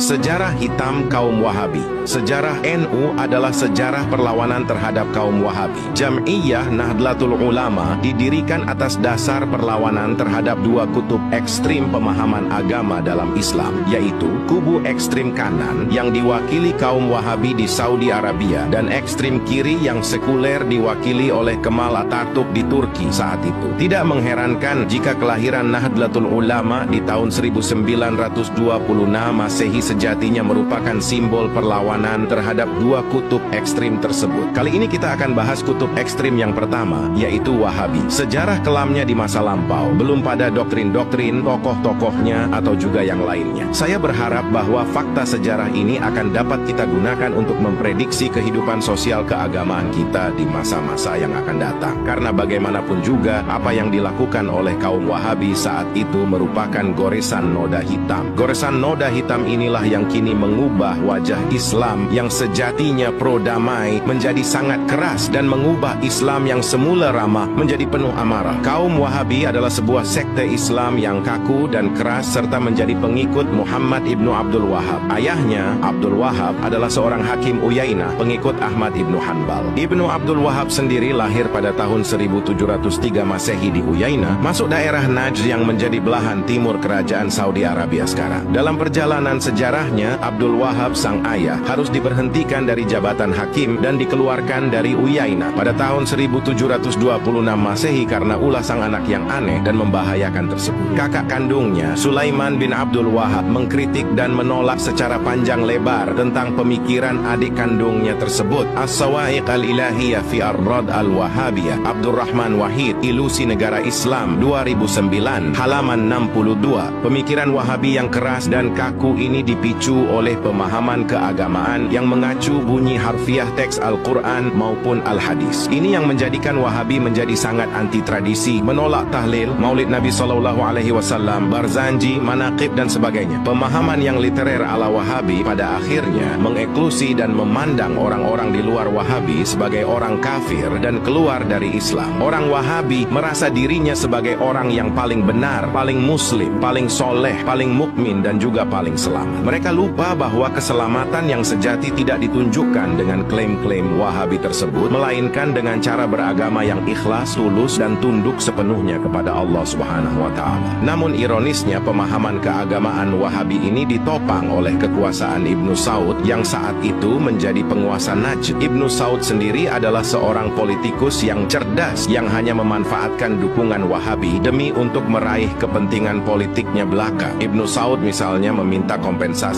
Sejarah hitam kaum Wahabi. Sejarah NU adalah sejarah perlawanan terhadap kaum Wahabi. Jam'iyah Nahdlatul Ulama didirikan atas dasar perlawanan terhadap dua kutub ekstrim pemahaman agama dalam Islam, yaitu kubu ekstrim kanan yang diwakili kaum Wahabi di Saudi Arabia dan ekstrim kiri yang sekuler diwakili oleh Kemal Atatürk di Turki saat itu. Tidak mengherankan jika kelahiran Nahdlatul Ulama di tahun 1926 Masehi sejatinya merupakan simbol perlawanan terhadap dua kutub ekstrim tersebut. Kali ini kita akan bahas kutub ekstrim yang pertama, yaitu Wahabi. Sejarah kelamnya di masa lampau, belum pada doktrin-doktrin, tokoh-tokohnya, atau juga yang lainnya. Saya berharap bahwa fakta sejarah ini akan dapat kita gunakan untuk memprediksi kehidupan sosial keagamaan kita di masa-masa yang akan datang. Karena bagaimanapun juga, apa yang dilakukan oleh kaum Wahabi saat itu merupakan goresan noda hitam. Goresan noda hitam inilah yang kini mengubah wajah Islam yang sejatinya pro-damai menjadi sangat keras dan mengubah Islam yang semula ramah menjadi penuh amarah. Kaum Wahabi adalah sebuah sekte Islam yang kaku dan keras serta menjadi pengikut Muhammad ibnu Abdul Wahab. Ayahnya, Abdul Wahab, adalah seorang hakim Uyainah, pengikut Ahmad ibnu Hanbal. Ibnu Abdul Wahab sendiri lahir pada tahun 1703 Masehi di Uyainah, masuk daerah Najd yang menjadi belahan timur kerajaan Saudi Arabia sekarang. Dalam perjalanan sejarahnya, Abdul Wahab sang ayah harus diberhentikan dari jabatan hakim dan dikeluarkan dari Uyainah pada tahun 1726 Masehi karena ulah sang anak yang aneh dan membahayakan tersebut. Kakak kandungnya, Sulaiman bin Abdul Wahab, mengkritik dan menolak secara panjang lebar tentang pemikiran adik kandungnya tersebut. As-Sawa'iq al-Ilahiyah fi Ar-Rad al-Wahabiyah, Abdurrahman Wahid, Ilusi Negara Islam, 2009, halaman 62. Pemikiran Wahabi yang keras dan kaku ini dipicu oleh pemahaman keagamaan yang mengacu bunyi harfiah teks Al-Quran maupun Al-Hadis. Ini yang menjadikan Wahabi menjadi sangat anti tradisi, menolak tahlil, maulid Nabi SAW, Barzanji, manaqib dan sebagainya. Pemahaman yang literer ala Wahabi pada akhirnya mengeklusi dan memandang orang-orang di luar Wahabi sebagai orang kafir dan keluar dari Islam. Orang Wahabi merasa dirinya sebagai orang yang paling benar, paling muslim, paling soleh, paling mukmin dan juga paling selamat. Mereka lupa bahwa keselamatan yang sejati tidak ditunjukkan dengan klaim-klaim Wahabi tersebut, melainkan dengan cara beragama yang ikhlas, tulus dan tunduk sepenuhnya kepada Allah Subhanahu wa Ta'ala. Namun ironisnya, pemahaman keagamaan Wahabi ini ditopang oleh kekuasaan Ibnu Saud yang saat itu menjadi penguasa Najd. Ibnu Saud sendiri adalah seorang politikus yang cerdas yang hanya memanfaatkan dukungan Wahabi demi untuk meraih kepentingan politiknya belaka. Ibnu Saud misalnya meminta kompensasi